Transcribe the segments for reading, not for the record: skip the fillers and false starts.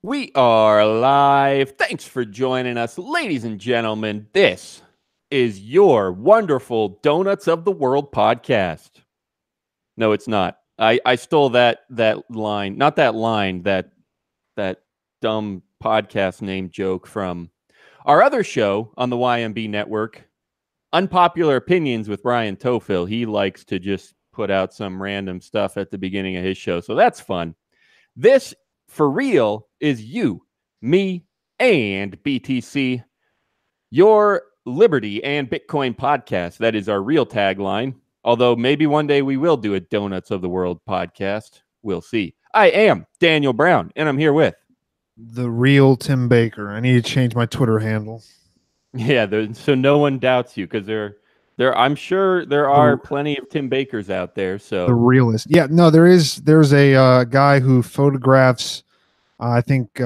We are live. Thanks for joining us, ladies and gentlemen. This is your wonderful Donuts of the World podcast. No, it's not. I stole that line, not that line, that dumb podcast name joke from our other show on the YMB network, Unpopular Opinions with Ryan Tofil. He likes to just put out some random stuff at the beginning of his show, so that's fun. This, for real, is you, me, and BTC, your Liberty and Bitcoin podcast. That is our real tagline. Although maybe one day we will do a Donuts of the World podcast. We'll see. I am Daniel Brown, and I'm here with the real Tim Baker. I need to change my Twitter handle. so no one doubts you because I'm sure there are plenty of Tim Bakers out there. So the realist. Yeah, no, there's a guy who photographs I think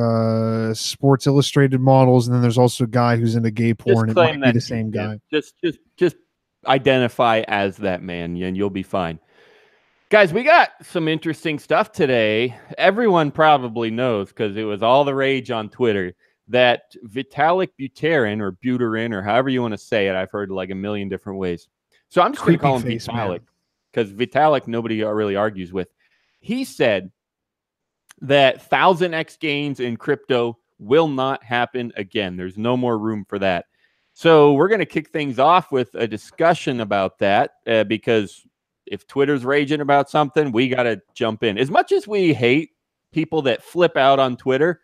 Sports Illustrated models, and then there's also a guy who's into gay porn. It might be the same guy. Just identify as that man, and you'll be fine. Guys, we got some interesting stuff today. Everyone probably knows because it was all the rage on Twitter that Vitalik Buterin or however you want to say it. I've heard like a million different ways. So I'm just going to call him Vitalik because Vitalik nobody really argues with. He said that 1000x gains in crypto will not happen again. There's no more room for that. So we're going to kick things off with a discussion about that because if Twitter's raging about something, we got to jump in. As much as we hate people that flip out on Twitter,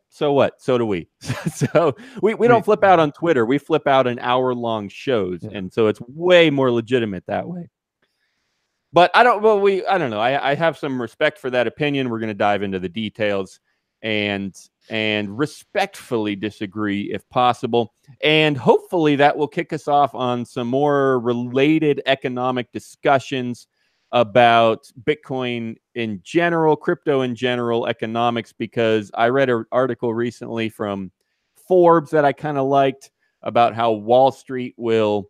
so what? So do we. So we don't flip out on Twitter. We flip out in hour-long shows. Yeah. And so it's way more legitimate that way. But I don't know. I have some respect for that opinion. We're going to dive into the details and respectfully disagree if possible. And hopefully that will kick us off on some more related economic discussions about Bitcoin in general, crypto in general, economics, because I read an article recently from Forbes that I kind of liked about how Wall Street will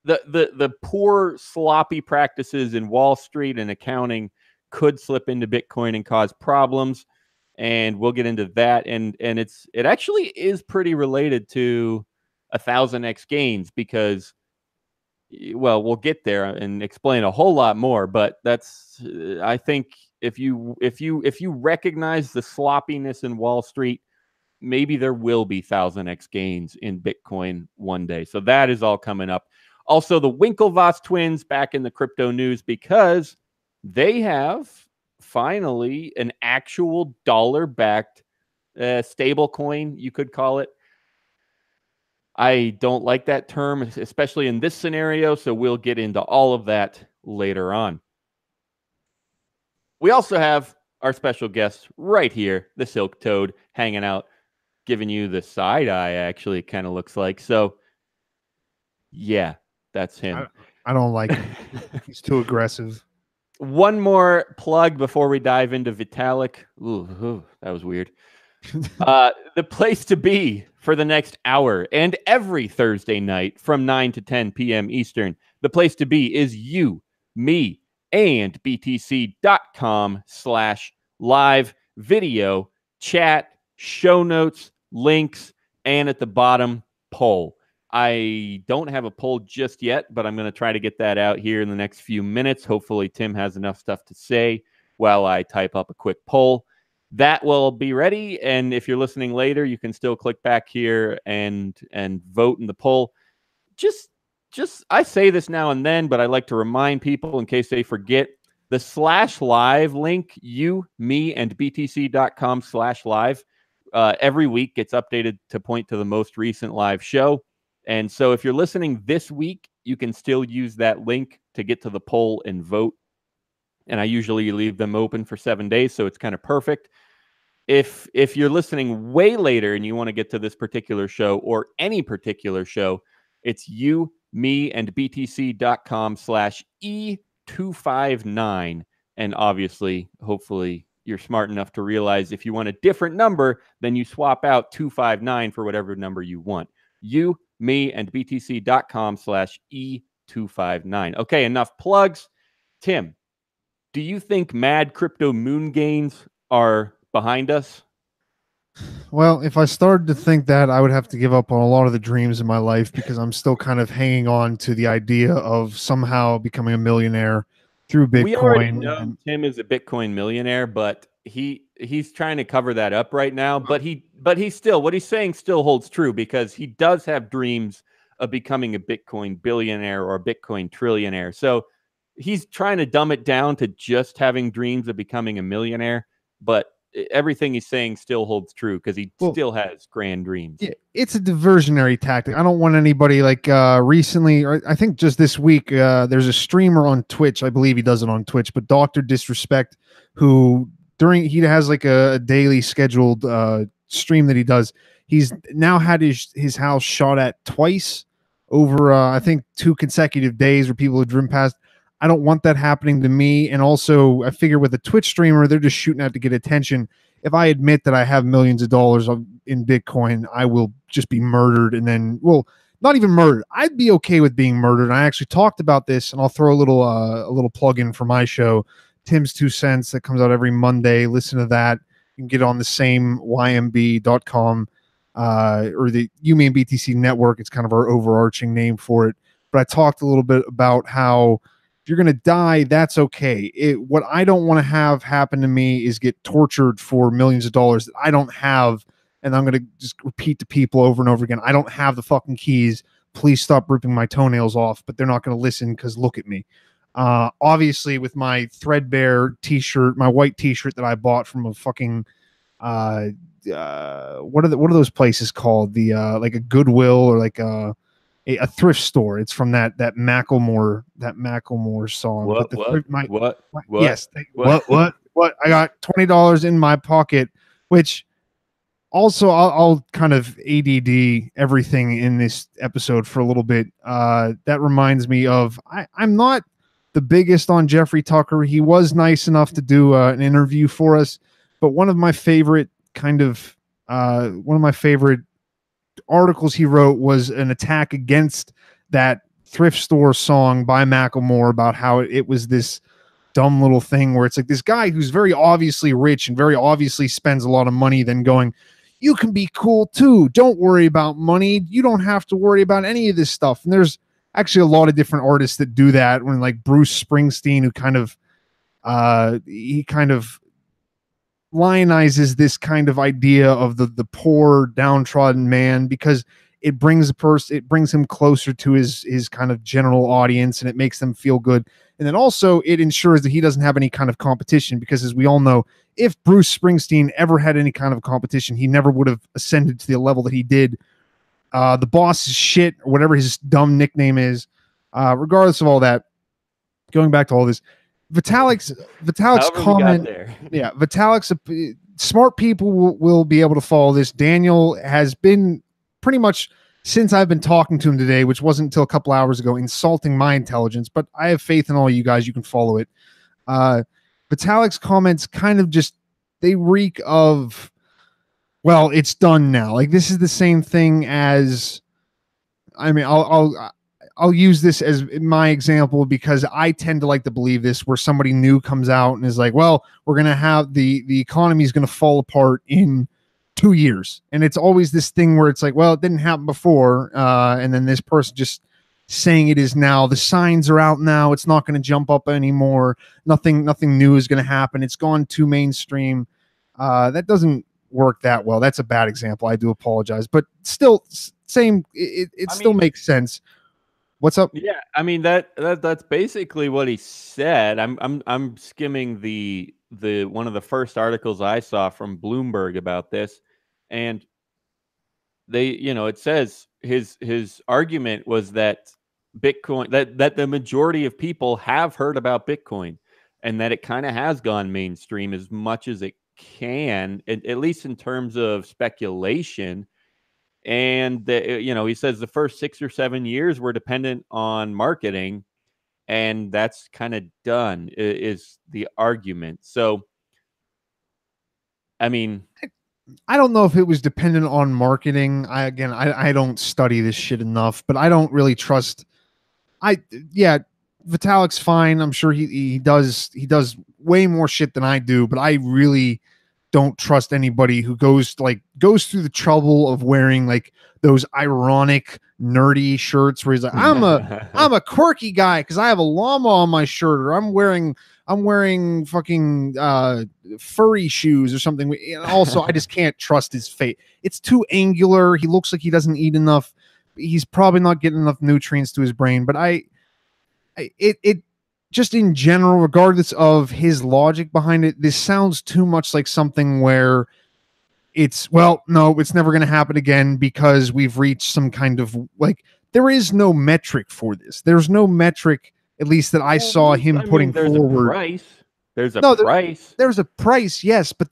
the poor, sloppy practices in Wall Street and accounting could slip into Bitcoin and cause problems. And we'll get into that. And it actually is pretty related to 1000x gains because, well, we'll get there and explain a whole lot more. But that's, I think, if you recognize the sloppiness in Wall Street, maybe there will be 1000x gains in Bitcoin one day. So that is all coming up. Also, the Winklevoss twins back in the crypto news because they have finally an actual dollar-backed stablecoin, you could call it. I don't like that term, especially in this scenario, so we'll get into all of that later on. We also have our special guest right here, the Silk Toad, hanging out, giving you the side eye, actually, it kind of looks like. So, yeah, that's him. I don't like him. He's too aggressive. One more plug before we dive into Vitalik. Ooh, that was weird. The place to be for the next hour and every Thursday night from 9 to 10 p.m. Eastern. The place to be is you, me, and btc.com/live video, chat, show notes, links, and at the bottom, poll. I don't have a poll just yet, but I'm going to try to get that out here in the next few minutes. Hopefully, Tim has enough stuff to say while I type up a quick poll. That will be ready, and if you're listening later, you can still click back here and vote in the poll. Just I say this now and then, but I like to remind people in case they forget, the /live link, you, me, and btc.com/live, every week gets updated to point to the most recent live show. And so if you're listening this week, you can still use that link to get to the poll and vote. And I usually leave them open for 7 days, so it's kind of perfect. If you're listening way later and you want to get to this particular show or any particular show, it's you, me, and btc.com/E259. And obviously, hopefully, you're smart enough to realize if you want a different number, then you swap out 259 for whatever number you want. You, me, and btc.com/E259. Okay, enough plugs. Tim, do you think mad crypto moon gains are behind us? Well, if I started to think that, I would have to give up on a lot of the dreams in my life because I'm still kind of hanging on to the idea of somehow becoming a millionaire through We already Bitcoin. know And Tim is a Bitcoin millionaire, but he's trying to cover that up right now. But he's still, what he's saying still holds true, because he does have dreams of becoming a Bitcoin billionaire or a Bitcoin trillionaire. So he's trying to dumb it down to just having dreams of becoming a millionaire. But everything he's saying still holds true, because he well, still has grand dreams. yeah, it's a diversionary tactic. I don't want anybody like recently, or I think just this week, there's a streamer on Twitch. I believe he does it on Twitch, but Dr. Disrespect, who he has like a daily scheduled stream that he does. He's now had his house shot at twice over I think 2 consecutive days where people have driven past. I don't want that happening to me. And also, I figure with a Twitch streamer, they're just shooting out to get attention. If I admit that I have millions of dollars in Bitcoin, I will just be murdered. And then, well, not even murdered. I'd be okay with being murdered. And I actually talked about this, and I'll throw a little plug in for my show, Tim's 2 Cents, that comes out every Monday. Listen to that. You can get on the same YMB.com or the UME BTC network. It's kind of our overarching name for it. But I talked a little bit about how if you're going to die, that's okay. What I don't want to have happen to me is get tortured for millions of dollars that I don't have. And I'm going to just repeat to people over and over again, I don't have the fucking keys. Please stop ripping my toenails off. But they're not going to listen because look at me. Obviously, with my threadbare t-shirt, my white t-shirt that I bought from a fucking what are those places called? The like a Goodwill or like a thrift store. It's from that Macklemore song. What? But the What? Yes. What? I got $20 in my pocket, which also I'll kind of ADD everything in this episode for a little bit. That reminds me of I'm not the biggest on Jeffrey Tucker. He was nice enough to do an interview for us, but one of my favorite articles he wrote was an attack against that thrift store song by Macklemore about how it was this dumb little thing where it's like this guy who's very obviously rich and very obviously spends a lot of money then going, you can be cool too. Don't worry about money. You don't have to worry about any of this stuff. And there's actually a lot of different artists that do that, when like Bruce Springsteen, who kind of lionizes this kind of idea of the poor downtrodden man, because it brings him closer to his kind of general audience, and it makes them feel good. And then also it ensures that he doesn't have any kind of competition, because as we all know, if Bruce Springsteen ever had any kind of competition, he never would have ascended to the level that he did. The boss is shit, or whatever his dumb nickname is. Regardless of all that, going back to all this, Vitalik's comment there. Yeah, Vitalik's smart people will be able to follow this. Daniel has been pretty much, since I've been talking to him today, which wasn't until a couple hours ago, insulting my intelligence, but I have faith in all you guys. You can follow it. Vitalik's comments kind of just, they reek of, well, it's done now. Like, this is the same thing as, I mean, I'll use this as my example because I tend to like to believe this, where somebody new comes out and is like, well, we're going to have the economy is going to fall apart in 2 years. And it's always this thing where it's like, well, it didn't happen before. And then this person just saying it is now. The signs are out now. It's not going to jump up anymore. Nothing new is going to happen. It's gone too mainstream. That doesn't work that well. That's a bad example. I do apologize, but still same. It still makes sense. What's up? Yeah, I mean that's basically what he said. I'm skimming the one of the first articles I saw from Bloomberg about this, and they, it says his argument was that Bitcoin, that the majority of people have heard about Bitcoin, and that it kind of has gone mainstream as much as it can, at least in terms of speculation. And he says the first 6 or 7 years were dependent on marketing, and that's kind of done, is the argument. So, I mean, I don't know if it was dependent on marketing. I don't study this shit enough, but I don't really trust. Vitalik's fine. I'm sure he does way more shit than I do, but I really don't trust anybody who goes through the trouble of wearing like those ironic nerdy shirts where he's like, I'm a quirky guy because I have a llama on my shirt, or I'm wearing fucking furry shoes or something. And also, I just can't trust his face. It's too angular. He looks like he doesn't eat enough. He's probably not getting enough nutrients to his brain. But it just in general, regardless of his logic behind it, this sounds too much like something where no, it's never going to happen again because we've reached some kind of like, there is no metric for this. There's no metric, at least that I saw him putting forward. There's a price. There's a price, yes, but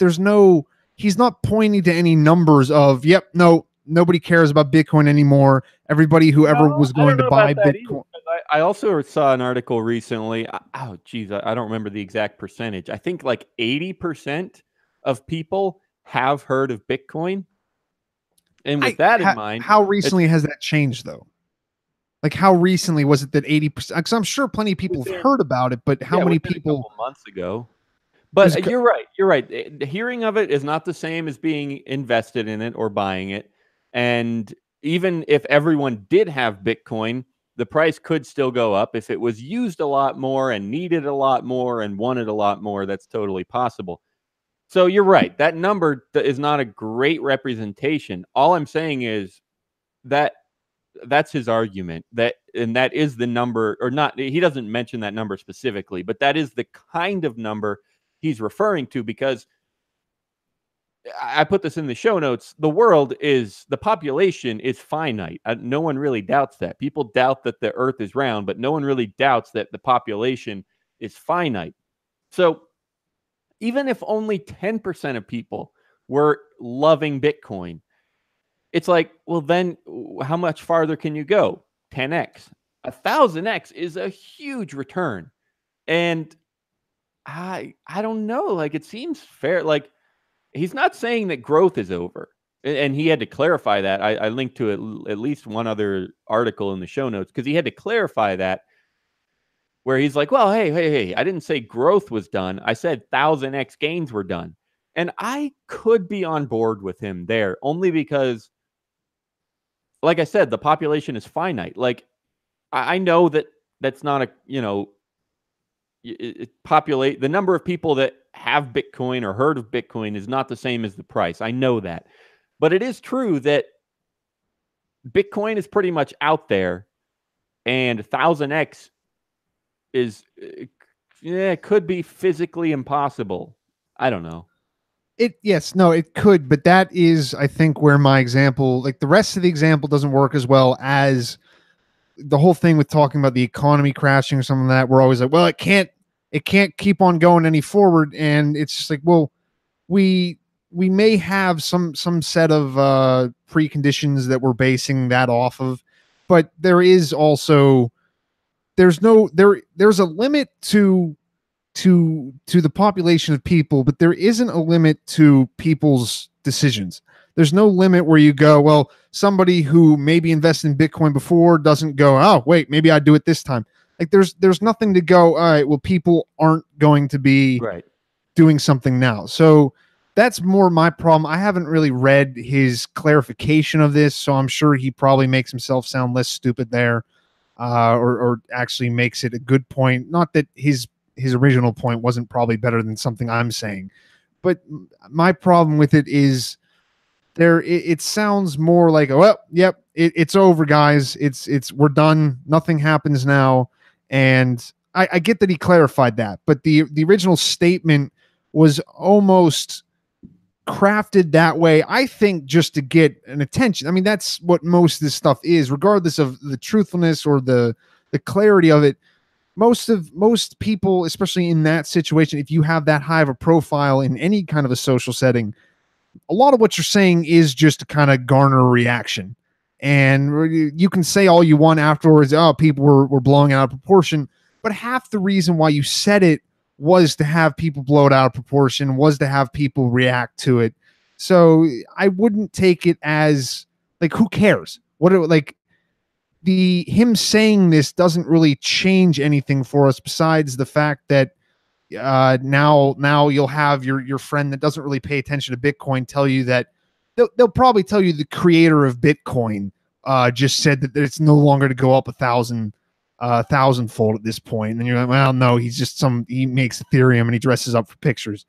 he's not pointing to any numbers of, yep, no, nobody cares about Bitcoin anymore. Everybody who ever was going to buy Bitcoin. I also saw an article recently. Oh, geez, I don't remember the exact percentage. I think like 80% of people have heard of Bitcoin. And with that in mind, how recently has that changed, though? Like, how recently was it that 80%? Because I'm sure plenty of people have heard about it, but how many people? A couple months ago. But you're right. You're right. The hearing of it is not the same as being invested in it or buying it. And even if everyone did have Bitcoin, the price could still go up. If it was used a lot more and needed a lot more and wanted a lot more, that's totally possible. So you're right. That number is not a great representation. All I'm saying is that that's his argument, and that is the number, or not. He doesn't mention that number specifically, but that is the kind of number he's referring to, because I put this in the show notes. The population is finite. No one really doubts that. People doubt that the earth is round, but no one really doubts that the population is finite. So even if only 10% of people were loving Bitcoin, it's like, well, then how much farther can you go? 10x, 1,000x is a huge return. And I don't know. Like, it seems fair. Like, he's not saying that growth is over. And he had to clarify that. I linked to at least one other article in the show notes, because he had to clarify that, where he's like, well, hey, I didn't say growth was done. I said 1,000x gains were done. And I could be on board with him there, only because, like I said, the population is finite. Like, I know that that's not a, the number of people that have Bitcoin or heard of Bitcoin is not the same as the price. I know that. But it is true that Bitcoin is pretty much out there, and 1,000x it could be physically impossible. I don't know. It could, but that is, I think, where my example, like the rest of the example, doesn't work as well as the whole thing with talking about the economy crashing or something like that. We're always like, well, it can't keep on going any forward, and it's just like, well, we may have some set of preconditions that we're basing that off of, but there is also there's a limit to the population of people, but there isn't a limit to people's decisions. There's no limit where you go, well, somebody who maybe invested in Bitcoin before doesn't go, oh, wait, maybe I do it this time. Like, there's nothing to go, all right, well, people aren't going to be doing something now. So that's more my problem. I haven't really read his clarification of this, so I'm sure he probably makes himself sound less stupid there, or actually makes it a good point. Not that his original point wasn't probably better than something I'm saying, but my problem with it is it sounds more like, well, yep, it's over, guys. We're done. Nothing happens now. And I get that he clarified that, but the original statement was almost crafted that way, I think, just to get an attention. I mean, that's what most of this stuff is, regardless of the truthfulness or the clarity of it. Most people, especially in that situation, if you have that high of a profile in any kind of a social setting, a lot of what you're saying is just to kind of garner a reaction. And you can say all you want afterwards, oh, people were blowing it out of proportion, but half the reason why you said it was to have people blow it out of proportion, was to have people react to it. So I wouldn't take it as, like, who cares? Him saying this doesn't really change anything for us, besides the fact that now you'll have your friend that doesn't really pay attention to Bitcoin tell you that they'll probably tell you the creator of Bitcoin just said that it's no longer to go up 1,000-fold at this point. And then you're like, well, no, he makes Ethereum and he dresses up for pictures.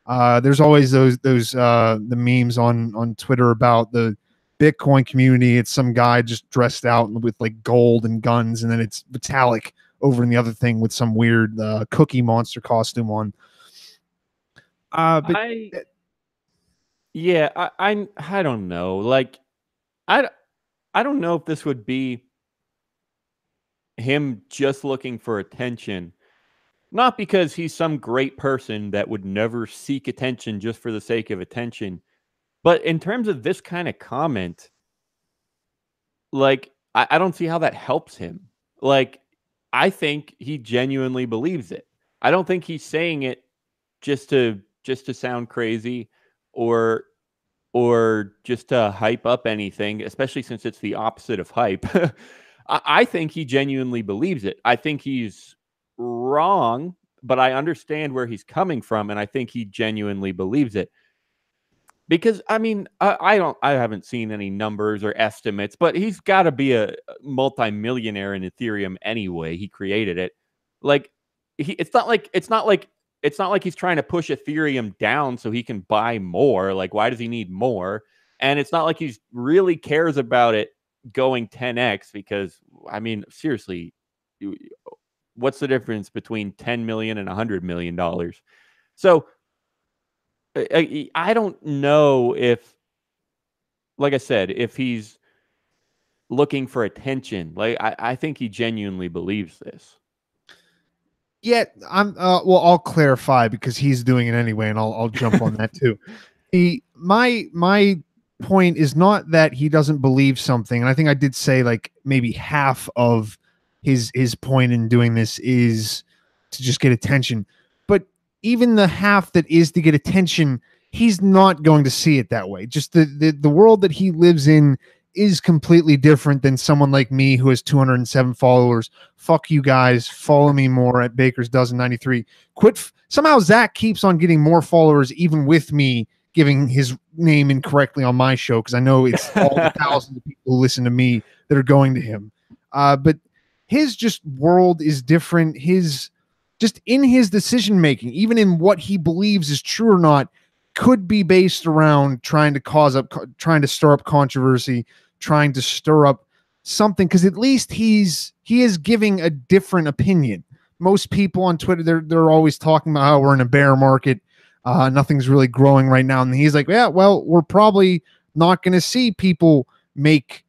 There's always the memes on Twitter about the Bitcoin community. It's some guy just dressed out with like gold and guns, and then it's Vitalik over in the other thing with some weird Cookie Monster costume on. I don't know. Like, I don't know if this would be him just looking for attention, not because he's some great person that would never seek attention just for the sake of attention, but in terms of this kind of comment, like, I don't see how that helps him. Like, I think he genuinely believes it. I don't think he's saying it just to sound crazy or just to hype up anything, especially since it's the opposite of hype. I think he genuinely believes it. I think he's wrong, but I understand where he's coming from, and I think he genuinely believes it. Because, I mean, I haven't seen any numbers or estimates, but he's got to be a multimillionaire in Ethereum anyway. He created it. Like, it's not like he's trying to push Ethereum down so he can buy more. Like, why does he need more? And it's not like he's really cares about it going 10x, because, I mean, seriously, what's the difference between 10 million and $100 million? So I don't know if, like I said, if he's looking for attention. Like, I think he genuinely believes this. Yeah, well, I'll clarify because he's doing it anyway, and I'll jump on that too. My point is not that he doesn't believe something, and I think I did say like maybe half of his point in doing this is to just get attention. But even the half that is to get attention, he's not going to see it that way. Just the world that he lives in is completely different than someone like me who has 207 followers. Fuck you guys. Follow me more at Baker's Dozen 93. Somehow Zach keeps on getting more followers even with me giving his name incorrectly on my show, because I know it's all the thousands of people who listen to me that are going to him. But his just world is different. Just in his decision making, even in what he believes is true or not, could be based around trying to stir up controversy, trying to stir up something, because at least he is giving a different opinion. Most people on Twitter, they're always talking about how we're in a bear market, nothing's really growing right now, and he's like, yeah, well, we're probably not going to see people make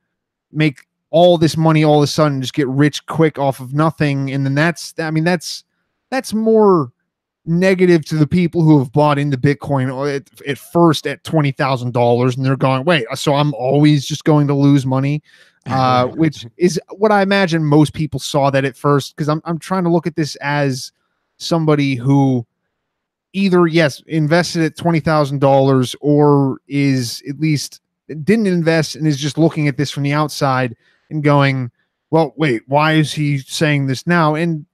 all this money all of a sudden, just get rich quick off of nothing, and then that's more negative to the people who have bought into Bitcoin at first at $20,000, and they're going, wait, so I'm always just going to lose money, which is what I imagine most people saw that at first, because I'm trying to look at this as somebody who either, yes, invested at $20,000 or is at least didn't invest and is just looking at this from the outside and going, well, wait, why is he saying this now? And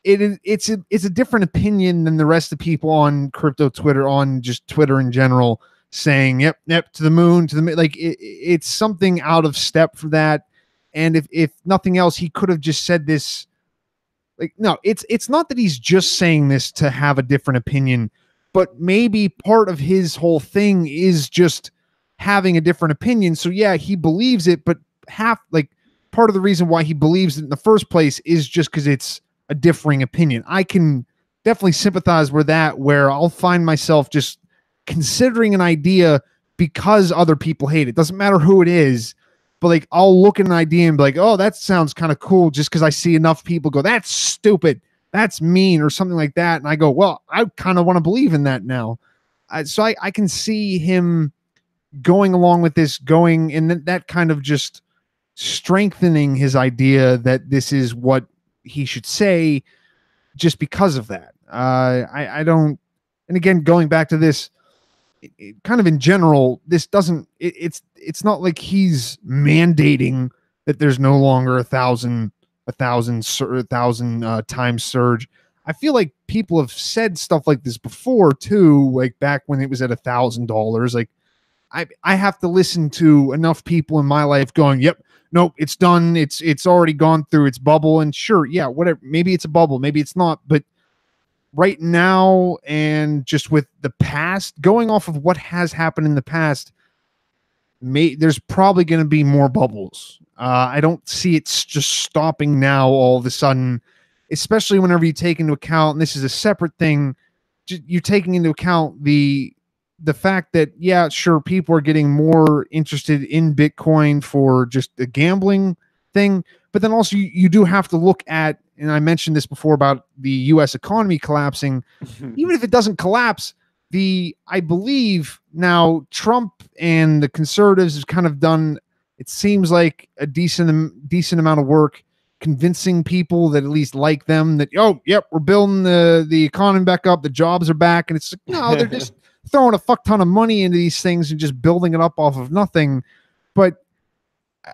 it's a different opinion than the rest of the people on crypto Twitter, on just Twitter in general, saying yep to the moon, like it's something out of step for that. And if nothing else, he could have just said this. Like, no, it's not that he's just saying this to have a different opinion, but maybe part of his whole thing is just having a different opinion. So yeah, he believes it, but part of the reason why he believes it in the first place is just because it's a differing opinion. I can definitely sympathize with that, where I'll find myself just considering an idea because other people hate it. Doesn't matter who it is, but like I'll look at an idea and be like, oh, that sounds kind of cool, just because I see enough people go, that's stupid, that's mean, or something like that. And I go, well, I kind of want to believe in that now. So I can see him going along with this, and that kind of just strengthening his idea that this is what he should say, just because of that. I don't, and again, going back to this, kind of in general, this doesn't, it's not like he's mandating that there's no longer a thousand times surge. I feel like people have said stuff like this before too, like back when it was at $1,000. Like I have to listen to enough people in my life going, yep, nope, it's done. It's already gone through its bubble. And sure, yeah, whatever. Maybe it's a bubble, maybe it's not. But right now, and just with the past, going off of what has happened in the past, there's probably going to be more bubbles. I don't see it's just stopping now all of a sudden, especially whenever you take into account, and this is a separate thing, you're taking into account the fact that, yeah, sure, people are getting more interested in Bitcoin for just the gambling thing, but then also you do have to look at, and I mentioned this before about the U.S. economy collapsing. Even if it doesn't collapse, I believe now Trump and the conservatives have kind of done, it seems like, a decent amount of work convincing people that at least like them that, oh, yep, we're building the economy back up, the jobs are back. And it's like, no, they're just throwing a fuck ton of money into these things and just building it up off of nothing. But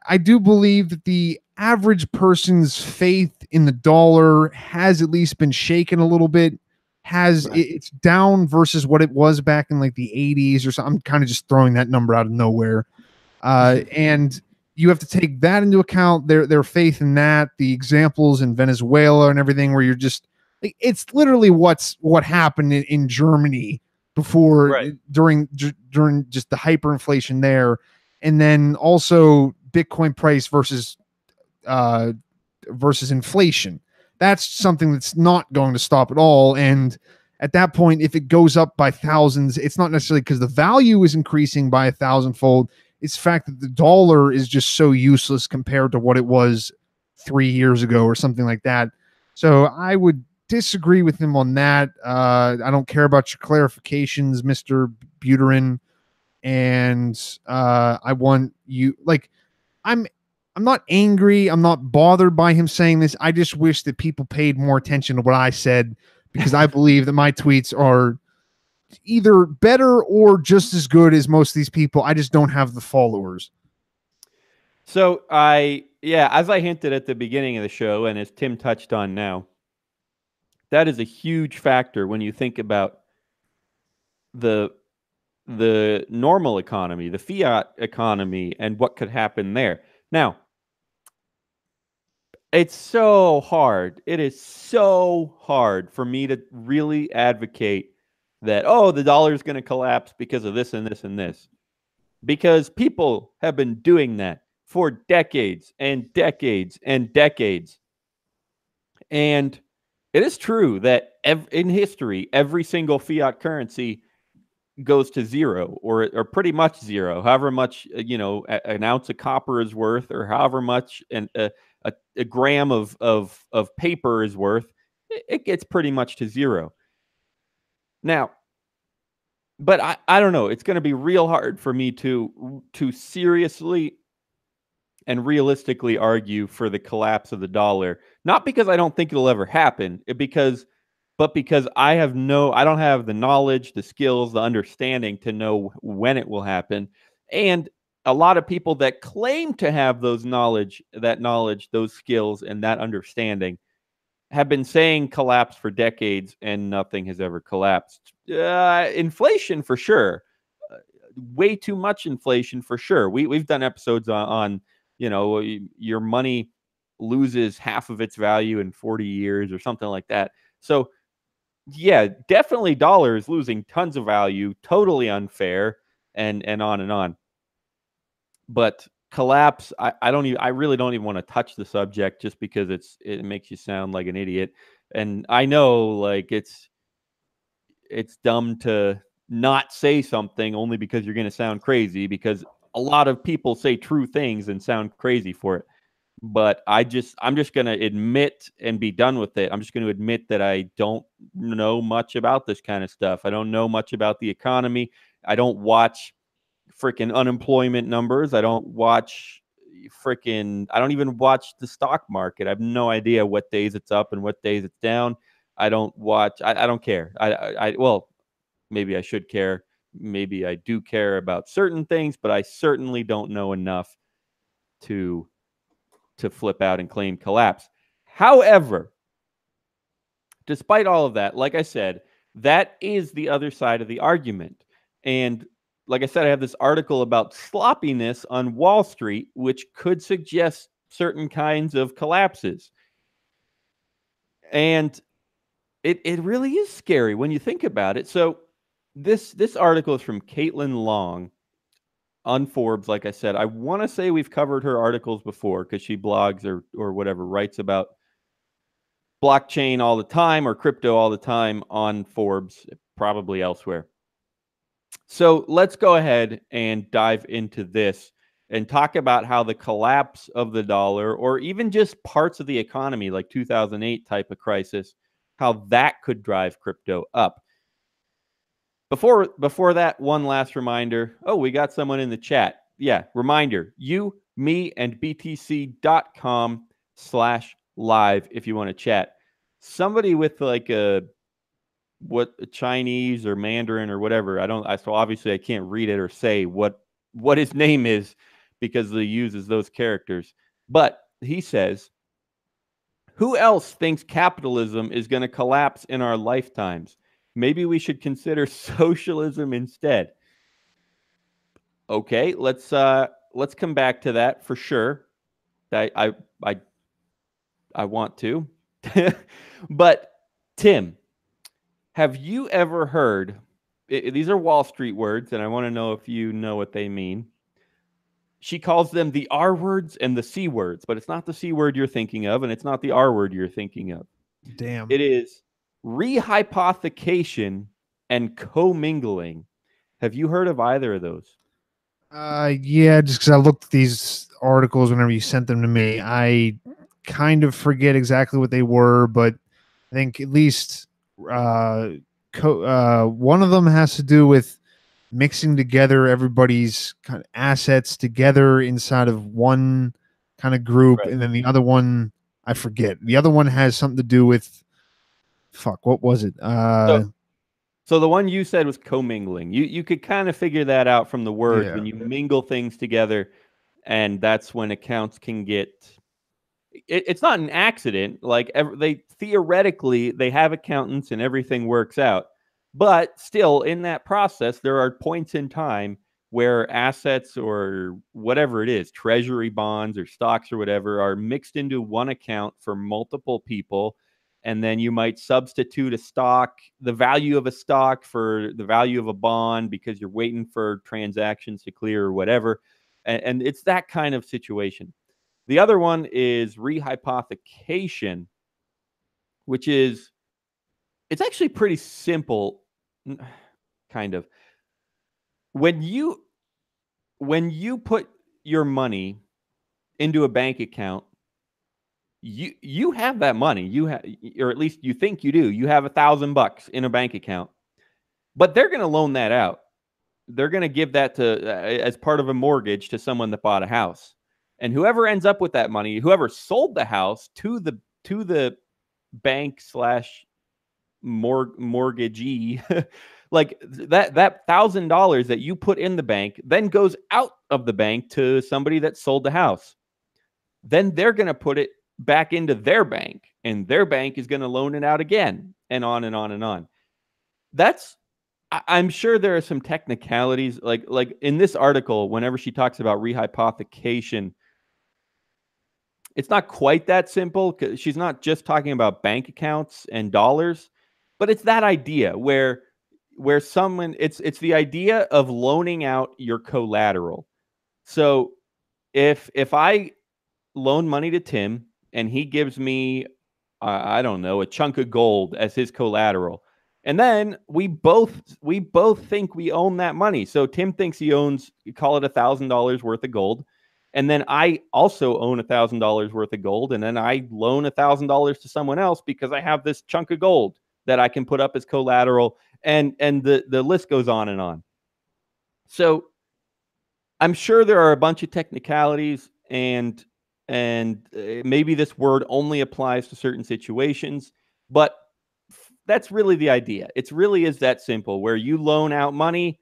I do believe that the average person's faith in the dollar has at least been shaken a little bit. It's down versus what it was back in like the 80s or something. I'm kind of just throwing that number out of nowhere. And you have to take that into account, their faith in that, the examples in Venezuela and everything, where you're just like, it's literally what happened in Germany before, during just the hyperinflation there. And then also Bitcoin price versus inflation. That's something that's not going to stop at all. And at that point, if it goes up by thousands, it's not necessarily because the value is increasing by 1,000-fold. It's the fact that the dollar is just so useless compared to what it was 3 years ago or something like that. So I would disagree with him on that. I don't care about your clarifications, Mr. Buterin. And I want you, like, I'm not angry. I'm not bothered by him saying this. I just wish that people paid more attention to what I said, because I believe that my tweets are either better or just as good as most of these people. I just don't have the followers. So as I hinted at the beginning of the show, and as Tim touched on now, that is a huge factor when you think about the normal economy, the fiat economy, and what could happen there. Now, it's so hard. It is so hard for me to really advocate that, oh, the dollar is going to collapse because of this and this and this. Because people have been doing that for decades and decades and decades. And it is true that in history, every single fiat currency goes to zero, or pretty much zero, however much an ounce of copper is worth, or however much a gram of paper is worth, it gets pretty much to zero. Now, but I don't know, it's going to be real hard for me to seriously and realistically argue for the collapse of the dollar, not because I don't think it'll ever happen, but because I don't have the knowledge, the skills, the understanding to know when it will happen. And a lot of people that claim to have those knowledge, those skills, and that understanding have been saying collapse for decades, and nothing has ever collapsed. Inflation for sure. Way too much inflation for sure. We've done episodes on your money loses half of its value in 40 years or something like that. So yeah, definitely dollar is losing tons of value, totally unfair, and on and on. But collapse, I really don't even want to touch the subject, just because it makes you sound like an idiot. And I know, like, it's dumb to not say something only because you're going to sound crazy, because a lot of people say true things and sound crazy for it. But I'm just going to admit and be done with it. I'm just going to admit that I don't know much about this kind of stuff. I don't know much about the economy. I don't watch freaking unemployment numbers. I don't even watch the stock market. I have no idea what days it's up and what days it's down. I don't care. Well, maybe I should care. Maybe I do care about certain things, but I certainly don't know enough to flip out and claim collapse. However, despite all of that, like I said, that is the other side of the argument. And like I said, I have this article about sloppiness on Wall Street, which could suggest certain kinds of collapses. And it really is scary when you think about it. So this article is from Caitlin Long on Forbes. Like I said, I want to say we've covered her articles before because she blogs or whatever, writes about blockchain all the time or crypto all the time on Forbes, probably elsewhere. So let's go ahead and dive into this and talk about how the collapse of the dollar, or even just parts of the economy like 2008 type of crisis, how that could drive crypto up. Before that, one last reminder. Oh, we got someone in the chat. Yeah, reminder, you, me, and btc.com/live if you want to chat. Somebody with like a Chinese or Mandarin or whatever. So obviously I can't read it or say what his name is because he uses those characters. But he says, who else thinks capitalism is going to collapse in our lifetimes? Maybe we should consider socialism instead. Okay, let's come back to that for sure. I want to. But Tim, have you ever heard, these are Wall Street words, and I want to know if you know what they mean. She calls them the R words and the C words, but it's not the C word you're thinking of, and it's not the R word you're thinking of. Damn. It is rehypothecation and commingling. Have you heard of either of those? Yeah, just because I looked at these articles whenever you sent them to me, I kind of forget exactly what they were, but I think at least one of them has to do with mixing together everybody's kind of assets together inside of one kind of group, Right. and then the other one, I forget. The other one has something to do with what was it? So the one you said was commingling. You could kind of figure that out from the words when you mingle things together, and that's when accounts can get. It's not an accident. Like they theoretically they have accountants and everything works out, but still in that process there are points in time where assets or whatever it is, treasury bonds or stocks or whatever, are mixed into one account for multiple people. And then you might substitute the value of a stock for the value of a bond because you're waiting for transactions to clear or whatever. And it's that kind of situation. The other one is rehypothecation, which is, it's actually pretty simple, kind of. When you put your money into a bank account, you have that money. You have, or at least you think you do. You have $1,000 in a bank account, but they're going to loan that out. They're going to give that to as part of a mortgage to someone that bought a house. And whoever ends up with that money, whoever sold the house to the bank / mortgagee, like that $1,000 that you put in the bank then goes out of the bank to somebody that sold the house. Then they're going to put it back into their bank, and their bank is going to loan it out again, and on and on and on. I'm sure there are some technicalities, like in this article, whenever she talks about rehypothecation, it's not quite that simple because she's not just talking about bank accounts and dollars, but it's that idea where someone, it's the idea of loaning out your collateral. So if I loan money to Tim and he gives me, I don't know, a chunk of gold as his collateral, and then we both think we own that money. So Tim thinks he owns, call it $1,000 worth of gold. And then I also own $1,000 worth of gold. And then I loan $1,000 to someone else because I have this chunk of gold that I can put up as collateral. And the list goes on and on. So I'm sure there are a bunch of technicalities, and maybe this word only applies to certain situations, but that's really the idea. It really is that simple, where you loan out money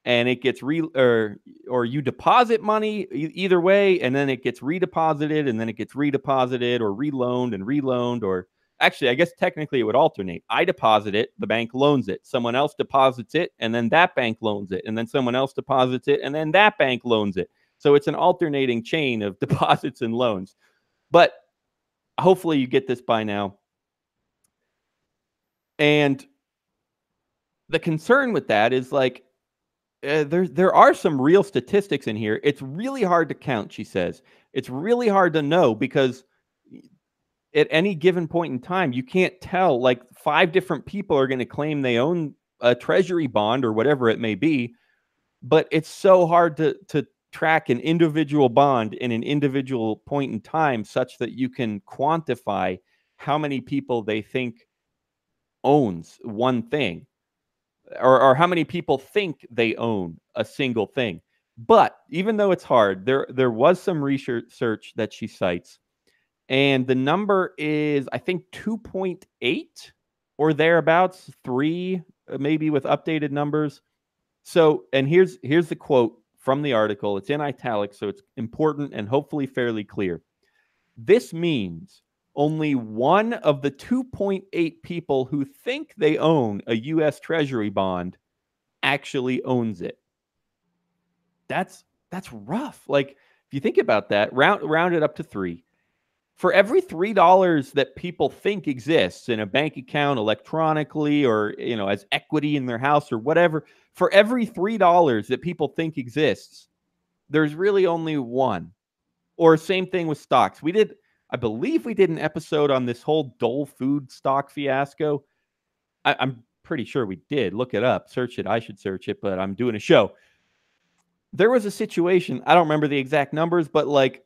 and it gets or you deposit money, either way, and then it gets redeposited, and then it gets redeposited or reloaned and reloaned, or Actually, I guess technically it would alternate. I deposit it, the bank loans it. Someone else deposits it, and then that bank loans it. And then someone else deposits it, and then that bank loans it. So it's an alternating chain of deposits and loans. But hopefully you get this by now. And the concern with that is like, there are some real statistics in here. It's really hard to count, she says. It's really hard to know because at any given point in time, you can't tell. Like 5 different people are going to claim they own a treasury bond or whatever it may be, but it's so hard to track an individual bond in an individual point in time such that you can quantify how many people they think owns one thing, or how many people think they own a single thing. But even though it's hard, there was some research that she cites, and the number is, I think, 2.8 or thereabouts, 3 maybe with updated numbers. So, and here's the quote from the article. It's in italics, so it's important and hopefully fairly clear. This means only one of the 2.8 people who think they own a U.S. Treasury bond actually owns it. That's rough. Like, if you think about that, round it up to 3. For every $3 that people think exists in a bank account electronically, or as equity in their house or whatever, for every $3 that people think exists, there's really only one. Or same thing with stocks. I believe we did an episode on this whole Dole Food stock fiasco. I'm pretty sure we did. Look it up. Search it. I should search it, but I'm doing a show. There was a situation, I don't remember the exact numbers, but like,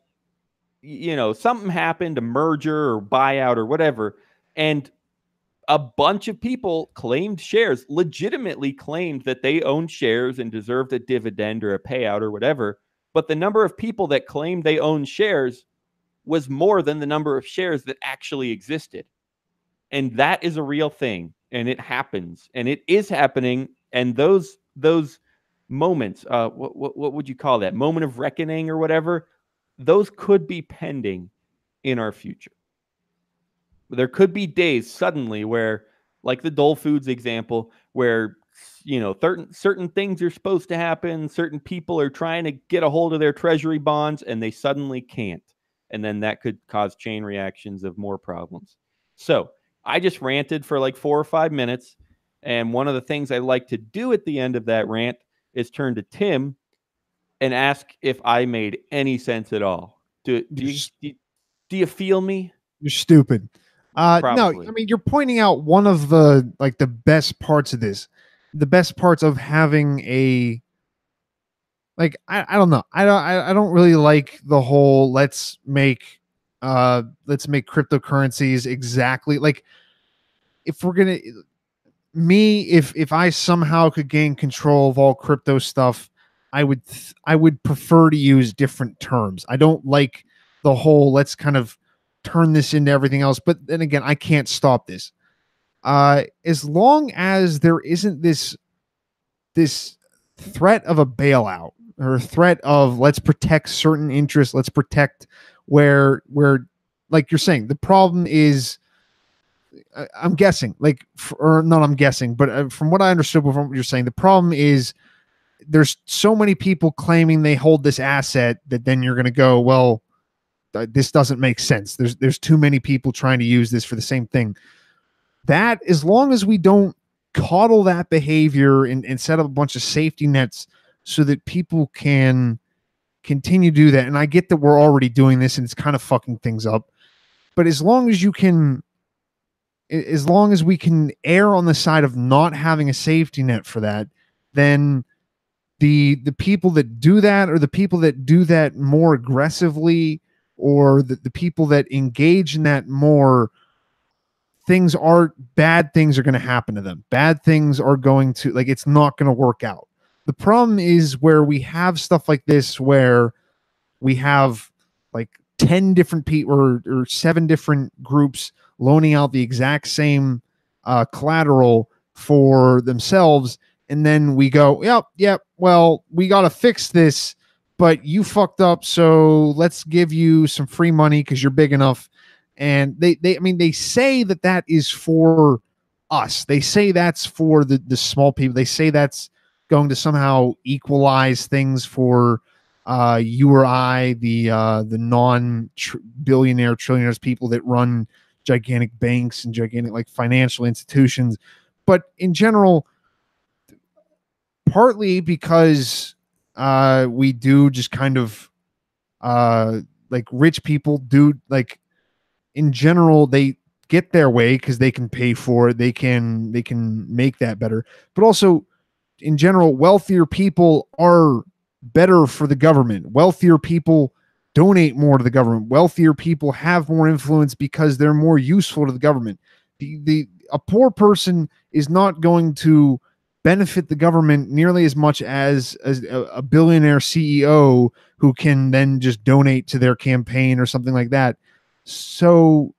something happened, a merger or buyout or whatever, and a bunch of people claimed shares, legitimately claimed that they owned shares and deserved a dividend or a payout or whatever. But the number of people that claimed they owned shares was more than the number of shares that actually existed. And that is a real thing. And it happens. And it is happening. And those moments, what would you call that? Moment of reckoning or whatever, those could be pending in our future. There could be days suddenly where, like the Dole Foods example, where certain things are supposed to happen, certain people are trying to get a hold of their treasury bonds, and they suddenly can't. And then that could cause chain reactions of more problems. So I just ranted for like 4 or 5 minutes. And one of the things I like to do at the end of that rant is turn to Tim and ask if I made any sense at all. Do you feel me? You're stupid. No, I mean, you're pointing out one of the best parts of this. The best parts of having a, like, I don't know. I don't really like the whole let's make cryptocurrencies exactly like, if we're gonna, if I somehow could gain control of all crypto stuff, I would prefer to use different terms. I don't like the whole let's kind of turn this into everything else. But then again, I can't stop this. As long as there isn't this threat of a bailout or a threat of let's protect certain interests, let's protect where like you're saying, the problem is, I'm guessing, like, or not I'm guessing, but from what I understood from what you're saying, the problem is there's so many people claiming they hold this asset that then you're going to go, well, this doesn't make sense. There's too many people trying to use this for the same thing. That, as long as we don't coddle that behavior and set up a bunch of safety nets so that people can continue to do that. And I get that we're already doing this and it's kind of fucking things up, but as long as we can err on the side of not having a safety net for that, then the people that do that, or the people that do that more aggressively, or the people that engage in that more, bad things are going to happen to them. Bad things are going to, like, it's not going to work out. The problem is where we have stuff like this, where we have like 10 different people or 7 different groups loaning out the exact same collateral for themselves. And then we go, yep, well, we got to fix this, but you fucked up, so let's give you some free money because you're big enough. And I mean, they say that is for us. They say that's for the small people. They say that's going to somehow equalize things for you or I, the non-billionaire trillionaires, people that run gigantic banks and gigantic like financial institutions. But in general, partly because we do just kind of like rich people do, like in general they get their way because they can pay for it, they can make that better. But also in general, wealthier people are better for the government. Wealthier people donate more to the government. Wealthier people have more influence because they're more useful to the government. A poor person is not going to benefit the government nearly as much as a billionaire CEO who can then just donate to their campaign or something like that. So,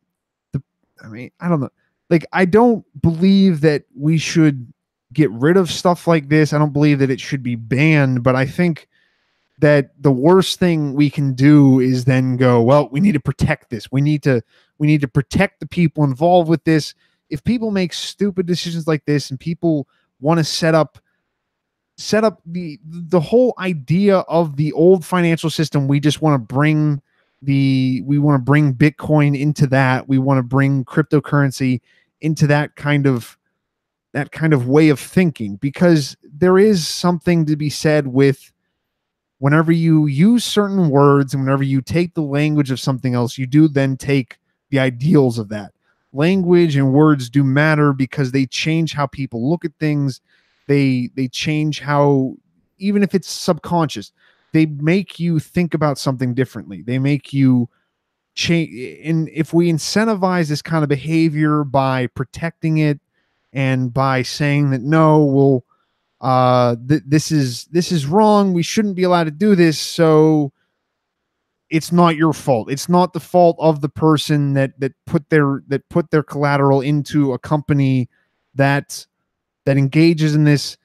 I mean, I don't know. Like, I don't believe that we should get rid of stuff like this. I don't believe that it should be banned, but I think that the worst thing we can do is then go, well, we need to protect this. We need to protect the people involved with this. If people make stupid decisions like this and people want to set up the whole idea of the old financial system, we just want to bring Bitcoin into that. We want to bring cryptocurrency into that kind of way of thinking, because there is something to be said with whenever you use certain words and whenever you take the language of something else, you do then take the ideals of that. Language and words do matter because they change how people look at things. They change how, even if it's subconscious, they make you think about something differently. They make you change. And if we incentivize this kind of behavior by protecting it and by saying that, no, well, this is wrong, we shouldn't be allowed to do this, so it's not your fault. It's not the fault of the person that put their collateral into a company that engages in this.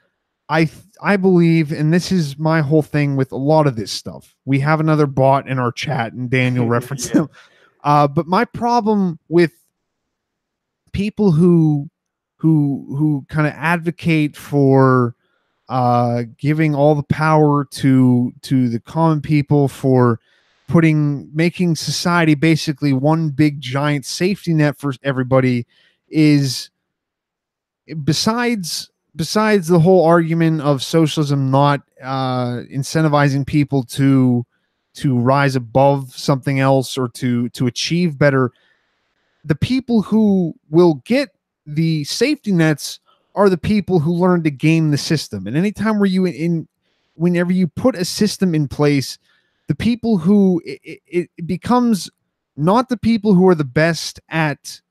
I believe, and this is my whole thing with a lot of this stuff. We have another bot in our chat, and Daniel referenced him. But my problem with people who kind of advocate for giving all the power to the common people, for making society basically one big giant safety net for everybody, is besides the whole argument of socialism not incentivizing people to rise above something else or to achieve better, the people who will get the safety nets are the people who learn to game the system. And anytime whenever you put a system in place, the people who it becomes not the people who are the best at,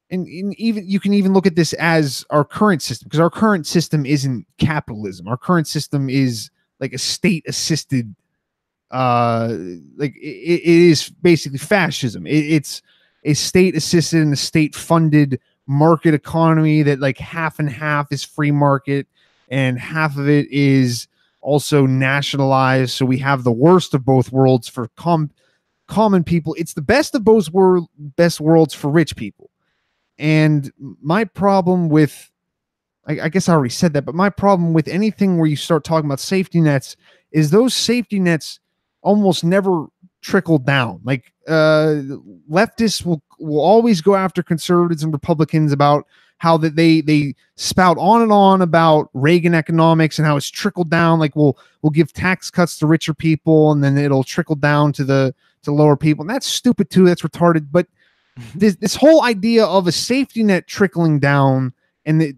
and even you can even look at this as our current system, because our current system isn't capitalism. Our current system is like a state assisted, like it is basically fascism. It's a state assisted and a state funded market economy that like half and half is free market and half of it is also nationalized. So we have the worst of both worlds for common people. It's the best of both best worlds for rich people. And my problem with, I guess I already said that, but my problem with anything where you start talking about safety nets is those safety nets almost never trickle down. Like leftists will always go after conservatives and Republicans about how that they spout on and on about Reagan economics and how it's trickled down. Like we'll give tax cuts to richer people and then it'll trickle down to lower people. And that's stupid too. That's retarded. But this whole idea of a safety net trickling down and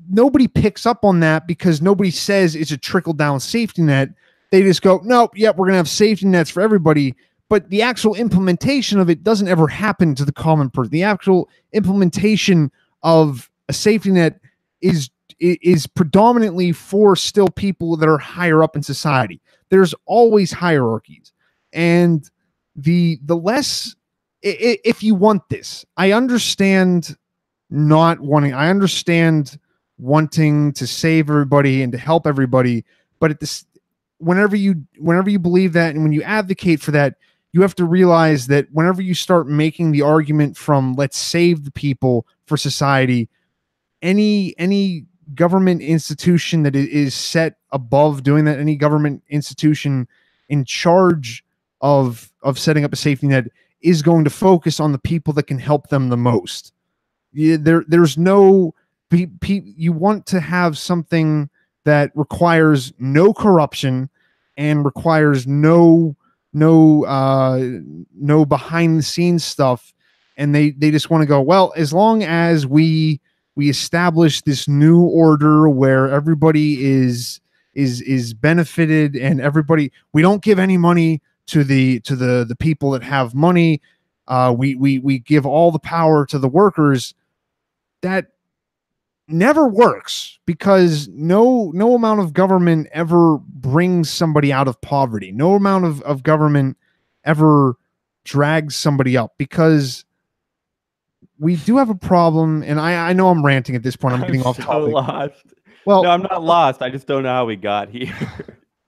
nobody picks up on that because nobody says it's a trickle down safety net. They just go, nope, yep, we're going to have safety nets for everybody. But the actual implementation of it doesn't ever happen to the common person. The actual implementation of a safety net is predominantly for still people that are higher up in society. There's always hierarchies. And the less, if you want this, I understand wanting to save everybody and to help everybody. But whenever you believe that and when you advocate for that, you have to realize that whenever you start making the argument from let's save the people for society, any government institution that is set above doing that, any government institution in charge of setting up a safety net is going to focus on the people that can help them the most. There's no you want to have something that requires no corruption and requires no behind the scenes stuff, and they just want to go, well, as long as we establish this new order where everybody is benefited and everybody, we don't give any money to the people that have money, we give all the power to the workers. That never works, because no amount of government ever brings somebody out of poverty. No amount of government ever drags somebody up, because we do have a problem. And I know I'm ranting at this point. I'm getting off topic. Lost. Well, no, I'm not lost. I just don't know how we got here.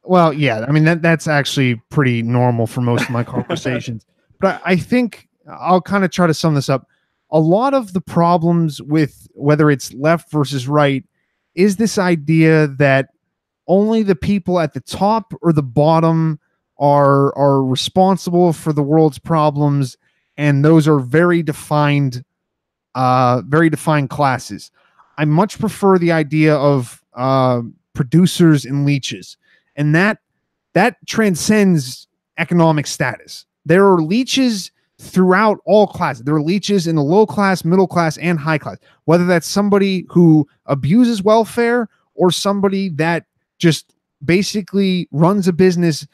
Well, yeah, I mean, that's actually pretty normal for most of my conversations. But I think I'll kind of try to sum this up. A lot of the problems with whether it's left versus right is this idea that only the people at the top or the bottom are responsible for the world's problems, and those are very defined classes. I much prefer the idea of producers and leeches, and that transcends economic status. There are leeches throughout all classes. There are leeches in the low class, middle class, and high class, whether that's somebody who abuses welfare or somebody that just basically runs a business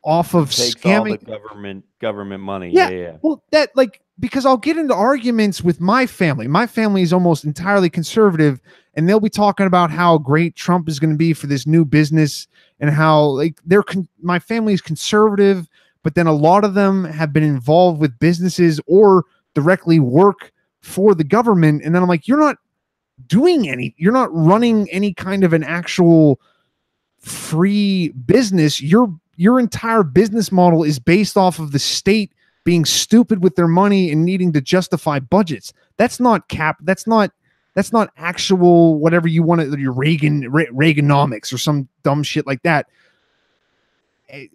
off of scamming all the government money. Yeah. Well, because I'll get into arguments with my family. My family is almost entirely conservative, and they'll be talking about how great Trump is going to be for this new business, and how my family is conservative, but then a lot of them have been involved with businesses or directly work for the government. And then I'm like, you're not running any kind of an actual free business. Your entire business model is based off of the state being stupid with their money and needing to justify budgets. That's not that's not actual whatever you want to, your Reaganomics or some dumb shit like that.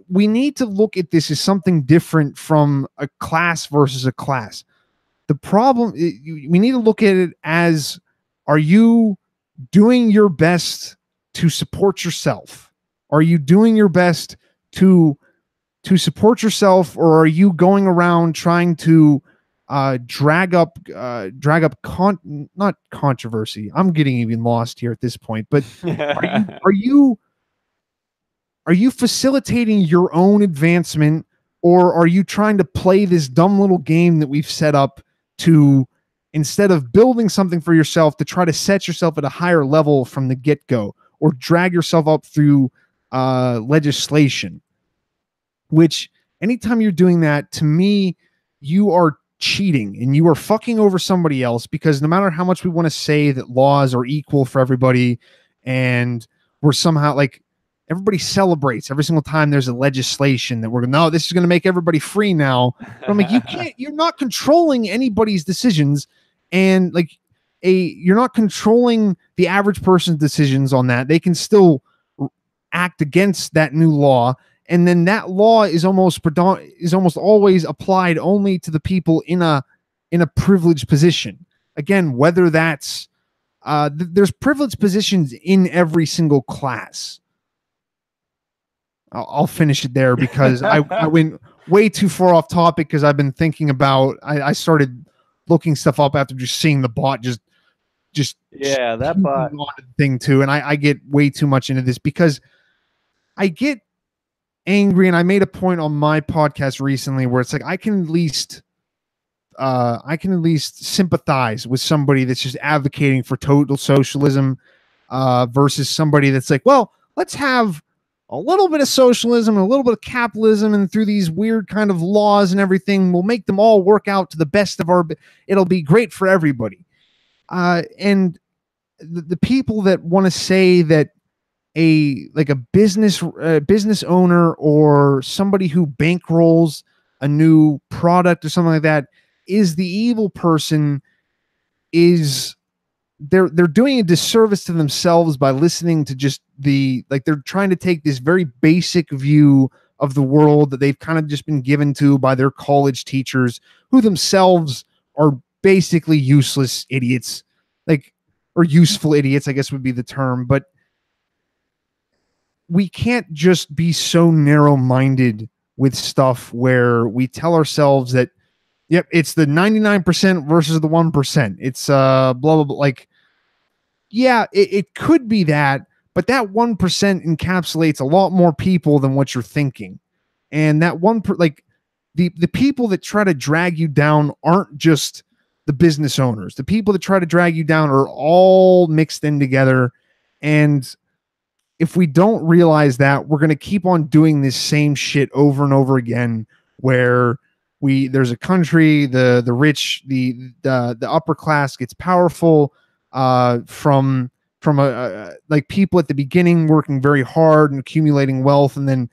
We need to look at this as something different from a class versus a class. The problem, we need to look at it as, are you doing your best to support yourself? Are you doing your best to support yourself, or are you going around trying to drag up not controversy? I'm getting even lost here at this point, but are you facilitating your own advancement, or are you trying to play this dumb little game that we've set up to, instead of building something for yourself, to try to set yourself at a higher level from the get-go, or drag yourself up through legislation? Which, anytime you're doing that, to me, you are cheating and you are fucking over somebody else, because no matter how much we want to say that laws are equal for everybody, and we're somehow like, everybody celebrates every single time there's a legislation that we're going, no, this is going to make everybody free now. But I'm like, you're not controlling anybody's decisions, and you're not controlling the average person's decisions on that. They can still act against that new law, and then that law is almost always applied only to the people in a privileged position. Again, whether that's there's privileged positions in every single class. I'll finish it there, because I went way too far off topic, because I've been thinking about, I started looking stuff up after just seeing the bot just that bot thing too. And I get way too much into this, because I get angry, and I made a point on my podcast recently where it's like, I can at least sympathize with somebody that's just advocating for total socialism versus somebody that's like, well, let's have a little bit of socialism and a little bit of capitalism, and through these weird kind of laws and everything, we'll make them all work out to the best of it'll be great for everybody. And the people that want to say that a business owner or somebody who bankrolls a new product or something like that, is the evil person is they're doing a disservice to themselves by listening to just they're trying to take this very basic view of the world that they've kind of just been given to by their college teachers, who themselves are basically useless idiots, or useful idiots, I guess would be the term. But we can't just be so narrow-minded with stuff where we tell ourselves that, yep, it's the 99% versus the 1%. It's blah, blah, blah. Like, yeah, it could be that, but that 1% encapsulates a lot more people than what you're thinking. And that the people that try to drag you down aren't just the business owners. The people that try to drag you down are all mixed in together. And if we don't realize that, we're going to keep on doing this same shit over and over again, where there's a country, the rich, the upper class gets powerful from like people at the beginning working very hard and accumulating wealth, and then